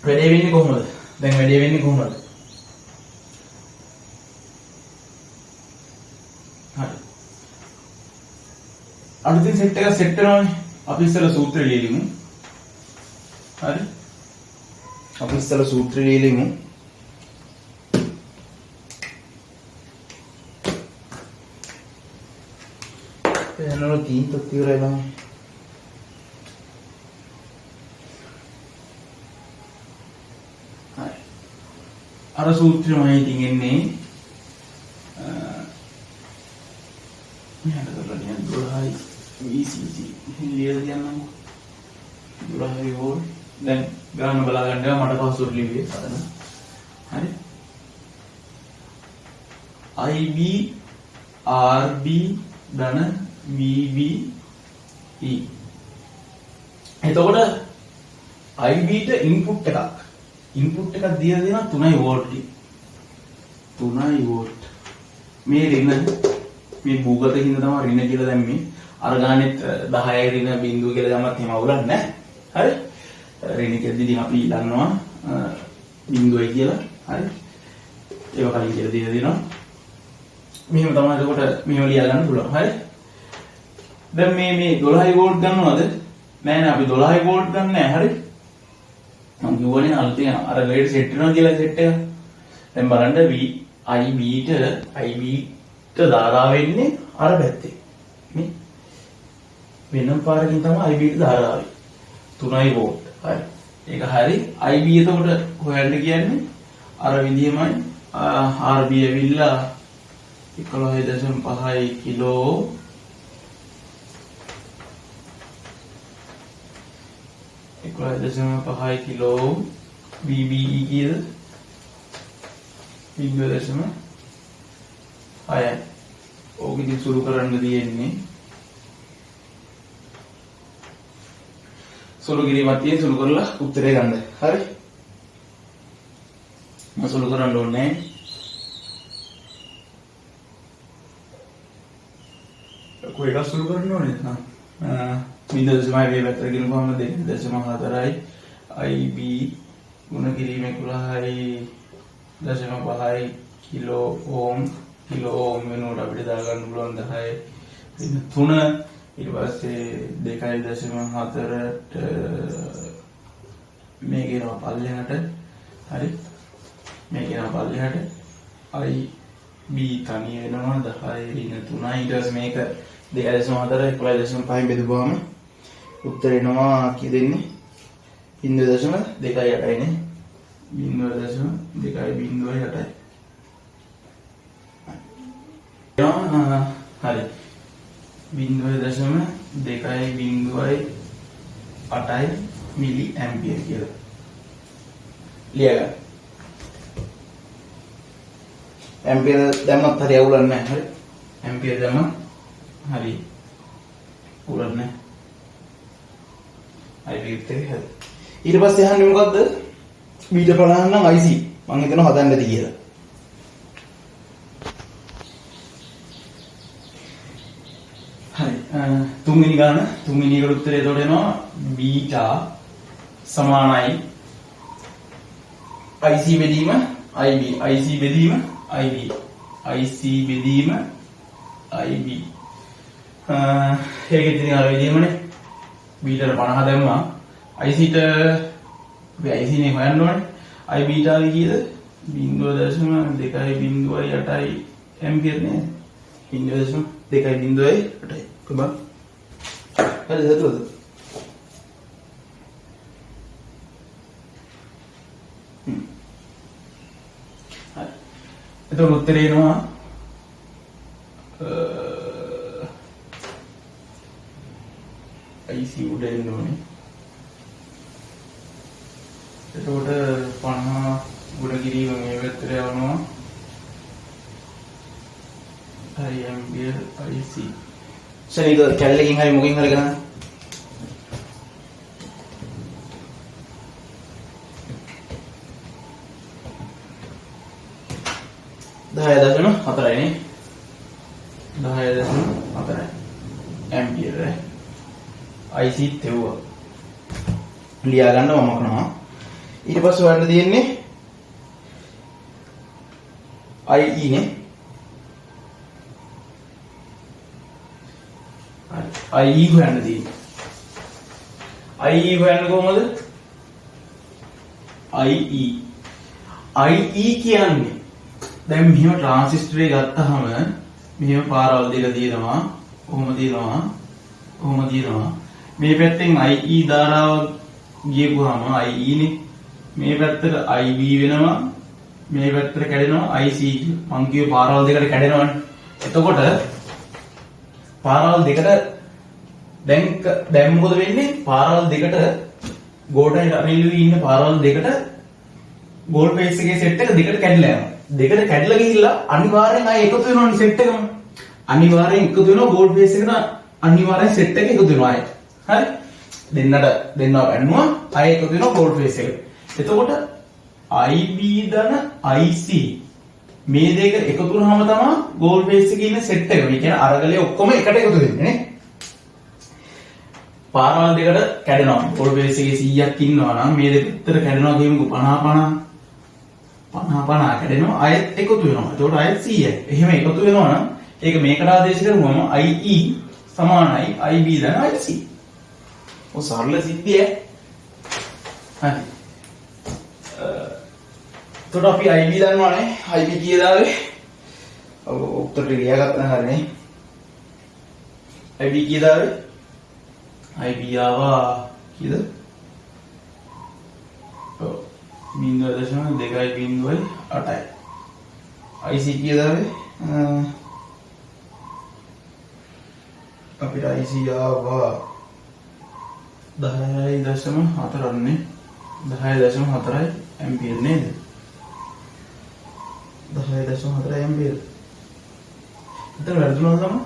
වැඩේ වෙන්නේ කොහොමද හරි අලුතින් සෙට් එක සෙට් වෙනවානේ අපි ඉස්සෙල්ලා සූත්‍රය ලියලිමු හරි අපි ඉස්සෙල්ලා සූත්‍රය ලියලිමු එනෝ තීන් තොතිරේලා හරි අර සූත්‍රෙමයි ඉතින් එන්නේ මෙහෙට කරලා යන 12යි VCC ලියලා තියන්නම්කෝ 12යි වෝල්ට් දැන් ගාන බලා ගන්නවා මට පස්සුවට ලිව්වේ අතන හරි IB RB ධන VBE එතකොට IB ට ඉන්පුට් එකක් දීලා දෙනවා 3 වෝල්ට් 3 වෝල්ට් මේ රින මේ භූගත හින්දා තමයි රින කියලා දැම්මේ අර ගානෙත් 10යි රින බිංදුව කියලා දැම්මත් එහෙම අවුලක් නැහැ හරි රින කියද්දි ඉතින් අපි දන්නවා බිංදුවයි කියලා හරි ඒක කලින් කියලා දීලා දෙනවා මෙහෙම තමයි එතකොට මෙහෙම ලියා ගන්න පුළුවන් හරි දැන් මේ 12 වෝල්ට් ගන්නවද නෑ නෑ අපි 12 වෝල්ට් ගන්න නෑ හරි මම කියවනේ අලුතෙන් අර ලේට් සෙට් වෙනවා කියලා සෙට් එක දැන් බලන්න IB ට ධාරාව වෙන්නේ අර පැත්තේ මේ වෙනම පාරකින් තමයි IB ට ධාරාව 3 වෝල්ට් හරි ඒක හරි IB එතකොට හොයන්න කියන්නේ අර විදිහමයි RB ඇවිල්ලා 11.5 කිලෝ 11.5 කිලෝ BBE කීයද? 0.6යි. ඕක ඉතින් සුළු කරන්න තියෙන්නේ. සුළු කිරීමක් තියෙන සුළු කරලා උත්තරේ ගන්න. හරි. මම සුළු කරන්න ඕනේ. කොහෙද සුළු කරන්න ඕනේ? 0.5 වේ පැත්තට ගෙනුවාම 2.4යි. IB ගුණ කිරීම 11.5යි කිලෝ ඕම් වෙනකොට අපිට දාගන්න පුළුවන් 10 ඊට පස්සේ 2.4ට මේක එනවා පල්ලෙහාට. හරි. මේක එනවා පල්ලෙහාට. IB තනිය වෙනවා 10 ඍණ 3යි. ඊට පස්සේ මේක 2.4 11.5 බෙදුවාම උත්තර එනවා කී දෙන්නේ? 0.28යි නේ. 0.28යි. හරි. 0.208යි මිලි ඇම්පියර් කියලා. ලියගන්න. ඇම්පියර් දැම්මත් හරි අවුලක් නැහැ. හරි. ඇම්පියර් දැම්ම හරි. අවුලක් නැහැ. හරි පිටේ හරි. ඊට පස්සේ අහන්නේ මොකද්ද? මීටර් 50 නම් IC මම හිතනවා හදන්න ඇති කියලා. හරි. තුන්වෙනි ගාන තුන්වෙනි එකට උත්තරය එතකොට එනවා බීටා සමානයි IC බෙදීම IB IC බෙදීම IB IC බෙදීම IB. ඒක ඉතින් අර බෙදීමනේ බීටාට 50 දැම්මා IC ට අපි IC නේ හොයන්න ඕනේ. I බීටා කීයද? 0.208යි ඇම්පියර් නේ. 0.208යි. කොහොමද? හරිද හදුවද? හරි. එතකොට උත්තරේ එනවා IC උඩ එන්න ඕනේ. එතකොට 50 ගුණ කිරීම මේ පැත්තට යවනවා. I ampere IC. ශරීර කැලලකින් හරි මොකකින් හරි ගන්න. දහයදශම 4යි නේ. 10.4යි ඇම්පියර් IC තෙවුවා. ලියා ගන්න මම කරනවා. ඊට පස්සේ හොයන්න තියෙන්නේ IE නේ. හරි. IE හොයන්න තියෙන්නේ. IE හොයන්න කොහමද? IE කියන්නේ දැන් මෙහෙම ට්‍රාන්සිස්ටරේ ගත්තාම මෙහෙම පාරවල් දෙක තියෙනවා. කොහොම තියෙනවා? මේ පැත්තෙන් IE ධාරාව ගියපුවාම IE නේ. මේ පැත්තට IB වෙනවා. මේ පැත්තට කැඩෙනවා IC. මං කියුවේ පාරවල් දෙකට කැඩෙනවනේ. එතකොට පාරවල් දෙකට දැන් මොකද වෙන්නේ? පාරවල් දෙකට ගෝඩයි රනිලුයි ඉන්න පාරවල් දෙකට ගෝල් ෆේස් එකේ සෙට් එක දෙකට කැඩිලා යනවා. දෙකට කැඩිලා ගිහිල්ලා අනිවාර්යෙන් ආයෙ එකතු වෙනවනේ සෙට් එකම. අනිවාර්යෙන් එකතු වෙනවා ගෝල් ෆේස් එකට අනිවාර්යෙන් සෙට් එක එකතු වෙනවා ආයෙ. හරි? දෙන්නව ගන්නවා ආයෙ එකතු වෙනවා ගෝල් ෆේස් එකට. එතකොට IB ධන IC මේ දෙක එකතු වුනහම තමයි ගෝල් ෆේස් එකේ ඉන්න සෙට් එක. මේ කියන්නේ අරගලේ ඔක්කොම එකට එකතු වෙන්නේ නේ. පාරවල් දෙකට කැඩෙනවා. ගෝල් ෆේස් එකේ 100ක් ඉන්නවා නම් මේ දෙකට කැඩෙනවා කියමුකෝ 50 කැඩෙනවා. ආයෙත් එකතු වෙනවා. එතකොට ආයෙත් 100යි. එහෙම එකතු වෙනවා නම් ඒක මේකට ආදේශ කරුවම IE සමානයි IB ධන IC. ඔය සරල සිද්ධිය. හරි. එතකොට අපි IB දන්නවනේ. IB කීයදාවේ? ඔව් උත්තරේ ලියාගත්තා හරිනේ. IB කීයදාවේ? IB ආවා කීයද? ඔව් 0.208යි. IC කීයදාවේ? අපිට IC ආවා 10.4න්නේ. 10.4 ඇම්පියර් නේද? 10.4 ඇම්පියර්. එතන වැරදුනොත් තමයි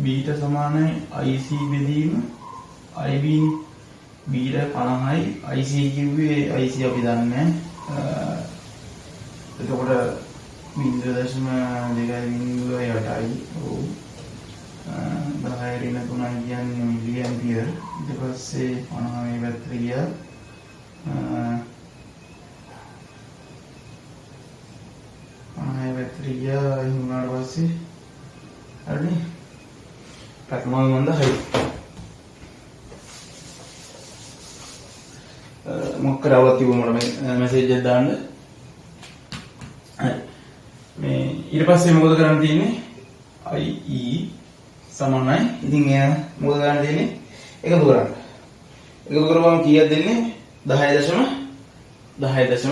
b ට සමානයි IC බෙදීම IB b ට 50යි IC කිව්වේ IC අපි දන්නේ නැහැ. එතකොට 0.2.8යි. ඔව්. 10 ඍණ 3 කියන්නේ මිලි ඇම්පියර්. ඊට පස්සේ 50 මේ පැත්තට ගියා. 50 පැත්තට ගියා. එහෙම වුණාට පස්සේ හරිනේ. පැකමල් මන්ද හරි. මොකක් කරවලා තිබුණා මට මැසේජ් එකක් දාන්න. හරි. මේ ඊට පස්සේ මොකද කරන්න තියෙන්නේ? IE සමානයි. ඉතින් එයා මොකද ගන්න දෙන්නේ? එකතු කරන්න. එකතු කරපුවම කීයක් දෙන්නේ? 10.6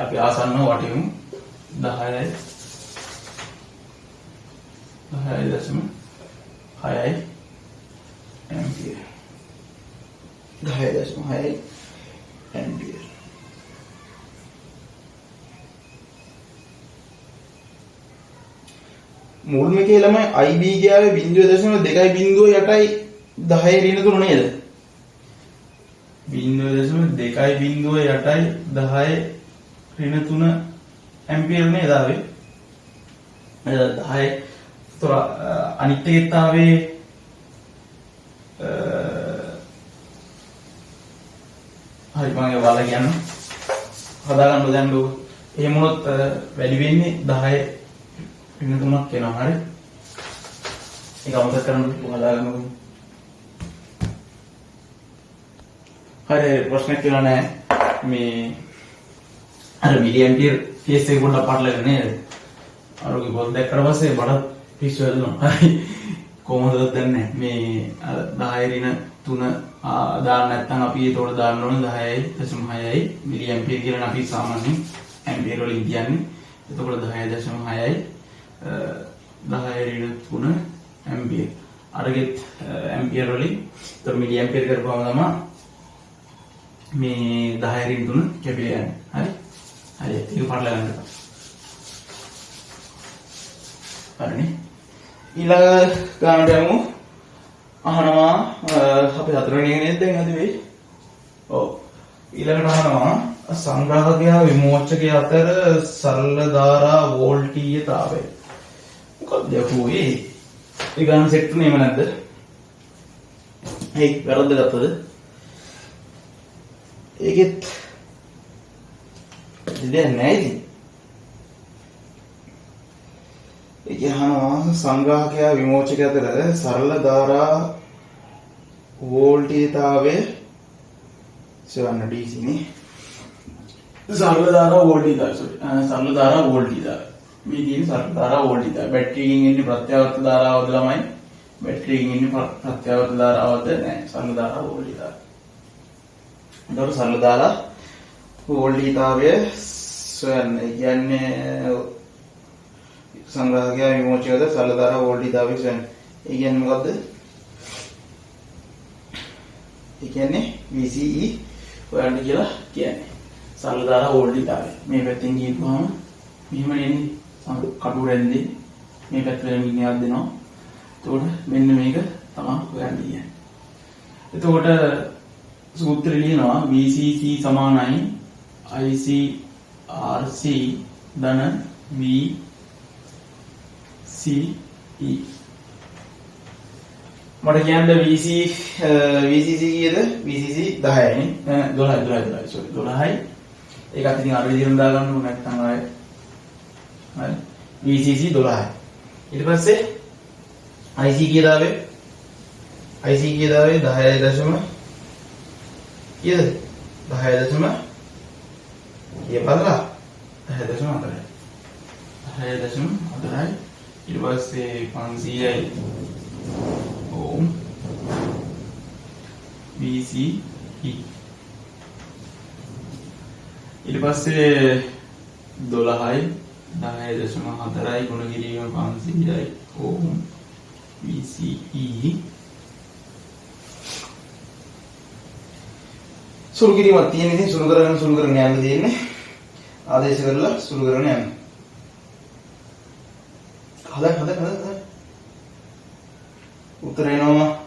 අපි ආසන්නව වටිමු. 10.6යි ඇම්පියර්. 10.6 ඇම්පියර්. මුල්ම එකේ ළමයි IB ගියාවේ 0.2.8යි 10 ඍණ 3 නේද? 0.2.8යි 10 ඍණ 3 ඇම්පියර් නේද ආවේ? 10 තොර අනිත් එකත් ආවේ හරි මම ඒ වල කියන්න හදාගන්න දැන් ලෝ. එහෙම වුණොත් වැඩි වෙන්නේ 10 ඍණ 3ක් වෙනවා. හරි. ඒක අමතක කරන්න හදාගන්නකො. හරි ප්‍රශ්නයක් කියලා නෑ. මේ අර මිලි ඇම්පියර් කේස් එක පොඩ්ඩක් පටලගෙන නේද? අරෝගේ පොත් දැක්කට පස්සේ බඩ පිස්සු වැදුණා. හරි. කොහොමද දන්නේ? මේ අර 10 ඍණ 3 දාන්න නැත්නම් අපි ඒතකොට දාන්න ඕනේ 10.6යි මිලි ඇම්පියර් කියලා අපි සාමාන්‍යයෙන් ඇම්පියර් වලින් කියන්නේ. එතකොට 10.6යි 10 ඍණ 3 ඇම්පියර්. අරගෙත් ඇම්පියර් වලින් તો මිලි ඇම්පියර් කරපුවම තමයි මේ 10 ඍණ 3 කැපිලා යන්නේ. හරි. හරි ඒක පටලවා ගන්න. හරිනේ. ඊළඟ ගානට යමු. අහනවා අපි හතරවෙනි එක නේද දැන් හදි වෙයි. ඔව්. ඊළඟට අහනවා සංග්‍රාහකයා විමෝචකය අතර සරල ධාරා වෝල්ටීයතාවය. මොකක්ද යකෝයි? ඒ ගාන සෙට් නෙමෙයි නැද්ද? හේ වැරද්ද ගත්තද? ඒකෙත් දෙයක් නැහැ ඉතින්. ඒ කියනවා සංග්‍රාහකයා විමෝචකය අතර සරල ධාරා වෝල්ටීයතාවය සවන්න DC නේ. සරල ධාරා වෝල්ටීයතාවය සරල ධාරා වෝල්ටීයතාවය. මේ කියන්නේ සරල ධාරා වෝල්ටීයතාවය. බැටරියකින් එන්නේ ප්‍රත්‍යාවර්ත ධාරාවද ළමයි? බැටරියකින් එන්නේ ප්‍රත්‍යාවර්ත ධාරාවද නැහැ. සරල ධාරා වෝල්ටීයතාවය. එතකොට සරල ධාරා වෝල්ටීයතාවය සොයන්න. ඒ කියන්නේ සංග්‍රාහකයා විමෝචකයද සරල ධාරා වෝල්ටීයතාවය සොයන්න. ඒ කියන්නේ මොකද්ද? ඒ කියන්නේ VCE හොයන්න කියලා කියන්නේ. සරල ධාරා වෝල්ටීයතාවය. මේ පැත්තෙන් ගිහුවාම මෙහෙම එන්නේ කටු රැන්දේ මේ පැත්තට මිනිහක් දෙනවා. එතකොට මෙන්න මේක තමයි හොයන්න කියන්නේ. එතකොට සූත්‍රය ලියනවා VCC සමානයි ICRC ධන VCE. මට කියන්න VCC කීයද? VCC 10යි නේ. 12යි sorry 12යි. ඒකත් ඉතින් අර විදිහටම දාගන්න ඕන නැත්නම් ආයෙ. හරි. VCC 12යි. ඊට පස්සේ IC කීයද ආවේ? IC කීයද ආවේ? 10.0 කීයද? 10.0 කියපල්ලා 10.4යි. 10.4යි. ඊට පස්සේ 500යි ohm VCE. ඊට පස්සේ 12යි 10.4යි ගුණ කිරීම 500යි ohm VCE. සුළු කිරීමක් තියෙන ඉතින් සුළු කරගෙන යන්න තියෙන්නේ. ආදේශ කරලා සුළු කරගෙන යන්න. හද. උත්තර එනවා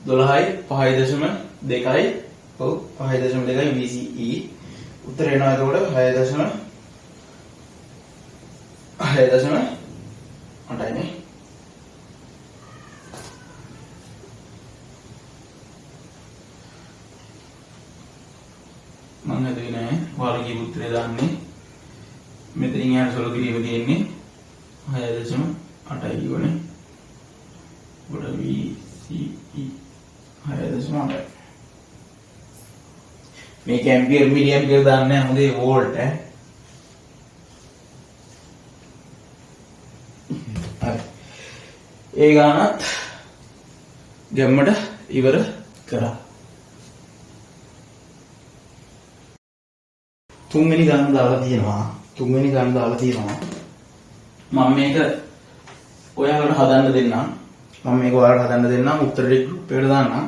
12යි 5.2යි. ඔව් 5.2යි VCE. උත්තර එනවා එතකොට 6.8යි නේ. මම හිතුවේ නෑ ඔයාලගේ උත්තරේ දාන්නේ මෙතනින් යන සුළු කිරීම තියෙන්නේ 6.8යි වනේ. ගොඩ VCE 6.8. මේක ඇම්පියර් මිලි ඇම්පියර් දාන්නේ හොඳේ වෝල්ට් ඈ. හරි. ඒ ගානත් ගැම්මට ඉවර කරා. තුන්වෙනි ගාන දාලා තියෙනවා. මම මේක ඔයාලට හදන්න දෙන්නම්. උත්තර ගෲප් එකට දාන්නම්.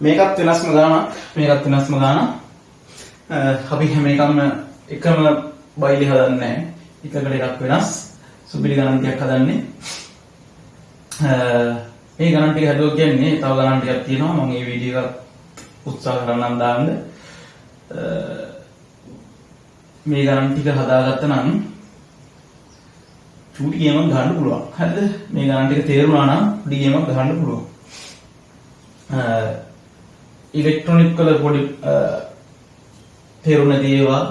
මේකත් වෙනස්ම ගානක්. අපි හැම එකම බයිලි හදන්නේ නැහැ. එකකට එකක් වෙනස්. සුපිරි ගණන් ටිකක් හදන්නේ. මේ ගණන් ටික හදුවා කියන්නේ තව ගණන් ටිකක් තියෙනවා. මම මේ වීඩියෝ එක උත්සාහ කරන්නම් දාන්න. මේ ගණන් ටික හදාගත්තා නම් චූටි ගේමක් ගන්න පුළුවන්. හරිද? මේ ගණන් ටික තේරුණා නම් චූටි ගේමක් ගන්න පුළුවන්. ඉලෙක්ට්‍රොනික වල පොඩි තේරුණ දේවා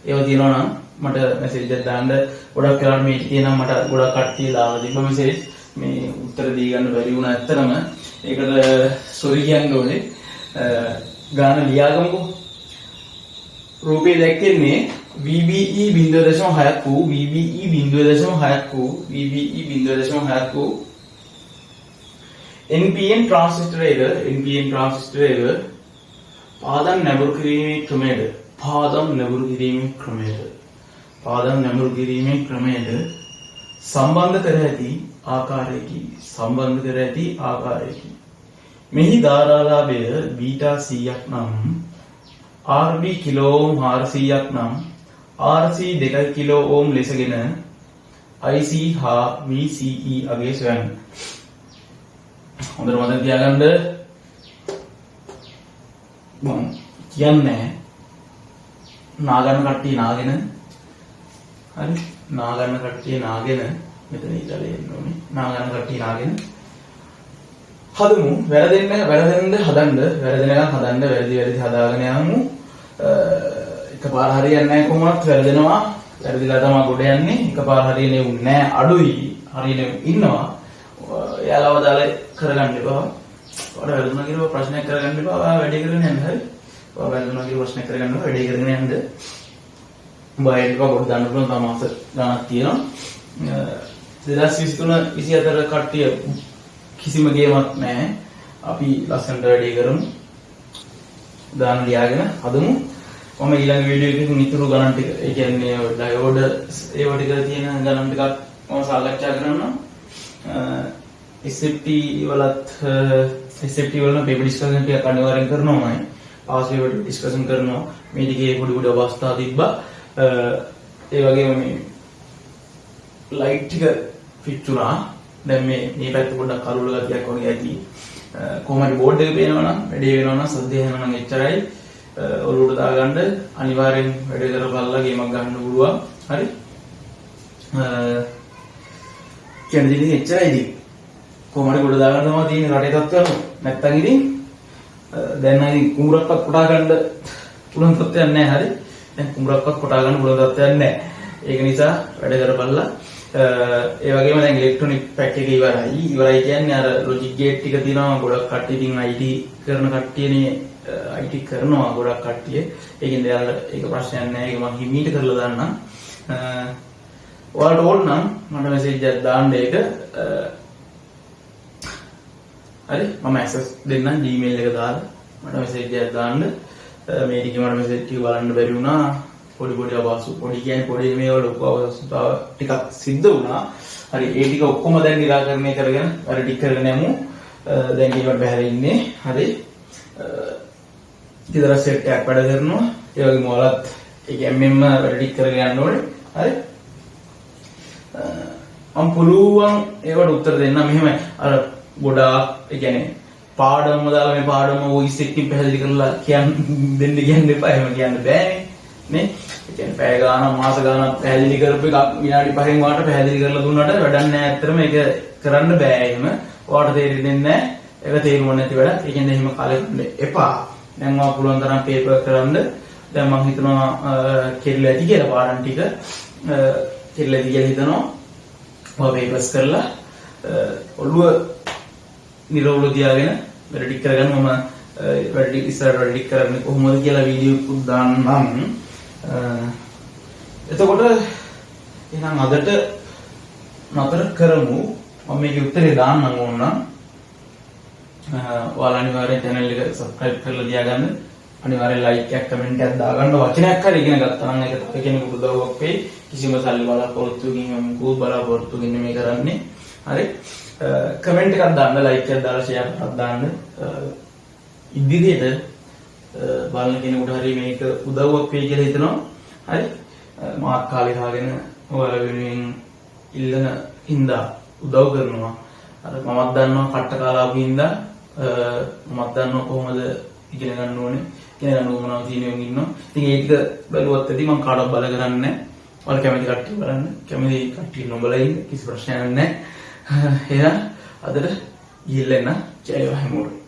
ඒවා තියෙනවා නම් මට මැසේජ් එකක් දාන්න. ගොඩක් වෙලාවට මේ තියෙනවා මට ගොඩක් කට්ටිය දාලා තිබ්බ මැසේජ් මේ උත්තර දී ගන්න බැරි වුණා. ඇත්තටම ඒකට සෝරි කියන්න ඕනේ. ගාන ලියාගමුකෝ. රූපේ දැක්කන්නේ VBE 0.6ක් වූ NPN transistor පාදම් නැඹුරු කිරීමේ ක්‍රමයට සම්බන්ධ කර ඇති ආකාරයකි. මෙහි ධාරාලාභය බීටා 100ක් නම් RB කිලෝ ඕම් 400ක් නම් RC 2 කිලෝ ඕම් ලෙසගෙන IC හා VCE අගේ සොයන්න. හොඳට මතක තියාගන්න. මම කියන්නේ නාගන්න කට්ටිය නාගෙන හරි නාගන්න කට්ටිය නාගෙන මෙතන ඉඳලා එන්න ඕනේ. නාගන්න කට්ටිය නාගෙන හදමු. වැරදෙන්න හදන්න වැරදි හදාගෙන යමු. එකපාර හරියන්නේ නැහැ කොහොමවත් වැරදෙනවා. වැරදිලා තමයි ගොඩ යන්නේ. එකපාර හරියන්නේ නැහැ අඩුයි. හරියන්නේ ඉන්නවා. එයාලව දාලා කරගන්න එපා. ඔයාලා වැරදුනා කියලා ප්‍රශ්නයක් කරගන්න එපා. ඔයා වැඩේ කරගෙන යන්න හරි. ඔයා වැරදුනා කියලා ප්‍රශ්නයක් කරගන්න එපා. වැඩේ කරගෙන යන්න. බයිට් එක කොට දාන්න පුළුවන් තමාස ගණක් තියෙනවා. 2023 24 කට්ටිය කිසිම ගේමක් නැහැ. අපි ලස්සනට වැඩේ කරමු. දාන ලියාගෙන හදමු. මම ඊළඟ වීඩියෝ එකකින් නිතර ගණන් ටික ඒ කියන්නේ ඩයෝඩ් ඒව ටික තියෙන ගණන් ටිකක් මම සාකච්ඡා කරනවා. SFT වල පේපර් ඩිස්කෂන් ටික අනිවාර්යෙන් කරනවාමයි. පාස් පේපර් ඩිස්කෂන් කරනවා. මේ ටිකේ පොඩි අවස්ථා තිබ්බා. ඒ වගේම මේ ලයිට් ටික ෆිට වුණා. දැන් මේ පැත්ත පොඩ්ඩක් කළුල ගතියක් වගේ ඇති. කොහොමද බෝඩ් එක පේනවනම් වැඩේ වෙනවනම් සද්දේ හැමනම් එච්චරයි. ඔලුවට දාගන්න අනිවාර්යෙන් වැඩ කරපල්ලා ගේමක් ගන්න පුළුවන්. හරි. කියන්නේ ඉතින් එච්චරයි ඉතින්. කොහොමද ගොඩ දාගන්න තමයි තියෙන රටේ තත්ත්වය. නැත්තම් ඉතින් දැන් නම් ඉතින් කුඹරක්වත් කොටා ගන්න පුළුවන් තත්ත්වයක් නැහැ. හරි. දැන් කුඹරක්වත් කොටා ගන්න පුළුවන් තත්ත්වයක් නැහැ. ඒක නිසා වැඩ කරපල්ලා. ඒ වගේම දැන් ඉලෙක්ට්‍රොනික පැක් එක ඉවරයි කියන්නේ අර ලොජික් ගේට් ටික තියෙනවා. ගොඩක් කට්ටිය ඉතින් IT කරන කට්ටියනේ IT කරනවා ගොඩක් කට්ටිය. ඒකෙන්ද යාළුවා ඒක ප්‍රශ්නයක් නැහැ. ඒක මම හිමීට කරලා දාන්නම්. ඔයාලට ඕන නම් මට මැසේජ් එකක් දාන්න ඒක. හරි මම ඇක්සස් දෙන්නම් Gmail එක දාලා මට මැසේජ් එකක් දාන්න. මේ ටික මට මැසේජ් ටික බලන්න බැරි වුණා. පොඩි අවශ්‍ය පොඩි කියන්නේ පොඩි මේවල ලොකු අවශ්‍යතාව ටිකක් සිද්ධ වුණා. හරි ඒ ටික ඔක්කොම දැන් निराකරණය කරගෙන අර ටික කරගෙන යමු. දැන් ඒකට බහැර ඉන්නේ. හරි ගෙදර සෙට් එකක් වැඩ කරනවා. ඒ වගේම ඔයාලත් ඒ ගැම්මෙන්ම වැඩ ටික කරගෙන යන්න ඕනේ. හරි? මම පුළුවන් ඒවට උත්තර දෙන්න මෙහෙමයි. අර ගොඩාක් ඒ කියන්නේ පාඩම්ම දාලා මේ පාඩම වොයිස් එකකින් පැහැදිලි කරලා දෙන්න කියන්න එපා. එහෙම කියන්න බෑනේ. නේ? ඒ කියන්නේ පැය ගාණක් මාස ගාණක් පැහැදිලි කරපු එක විනාඩි 5න් වාට පැහැදිලි කරලා දුන්නාට වැඩක් නැහැ. ඇත්තටම ඒක කරන්න බෑ එහෙම. ඔයාලට තේරෙන්නේ නැහැ. ඒක තේරුම් නැති වැඩක්. ඒ කියන්නේ එහෙම කාලෙක එපා. දැන් මම පුළුවන් තරම් පේපර් කරන්න. දැන් මම හිතනවා කෙරෙලා ඇති කියලා පාඩම් ටික කෙරෙලා ඇති කියලා හිතනවා. ඔය පේපර්ස් කරලා ඔළුව නිරවුල තියාගෙන වැඩ ටික කරගන්න මම වැඩ ටික ඉස්සරහට වැඩ ටික කරන්නේ කොහොමද කියලා වීඩියෝ එකක් දාන්නම්. එතකොට එහෙනම් අදට නතර කරමු. මම මේකේ උත්තරේ දාන්නම් ඕන නම් ඔයාලා අනිවාර්යෙන් channel එක subscribe කරලා තියාගන්න. අනිවාර්යෙන් like එකක් comment එකක් දාගන්න. වචනයක් හරි ඉගෙන ගත්තා නම් ඒක තව කෙනෙකුට උදව්වක් වෙයි. කිසිම සල්ලි බලාපොරොත්තුකින් මම කෝ බලාපොරොත්තුකින් මේ කරන්නේ. හරි? comment එකක් දාන්න, like එකක් දාලා share එකක් දාන්න. ඉදිරියට බලන කෙනෙකුට හරි මේක උදව්වක් වෙයි කියලා හිතනවා. හරි? මාත් කාලේ කාගෙන ඔයාලා වෙනුවෙන් ඉල්ලන හින්දා උදව් කරනවා. අර මමත් දන්නවා කට්ට කාලා ආපු හින්දා මමත් දන්නවා කොහොමද ඉගෙන ගන්න ඕනේ. ඉගෙන ගන්න ඕනවා තියෙනවා ඉන්නවා. ඉතින් ඒක බැලුවත් ඇති මම කාටවත් බල කරන්නේ නැහැ. ඔයාලා කැමති කට්ටිය බලන්න. කැමති කට්ටිය නොබල ඉන්න කිසි ප්‍රශ්නයක් නැහැ. එහෙනම් අදට ගිහිල්ලා එන්න. ජය වේවා හැමෝටම.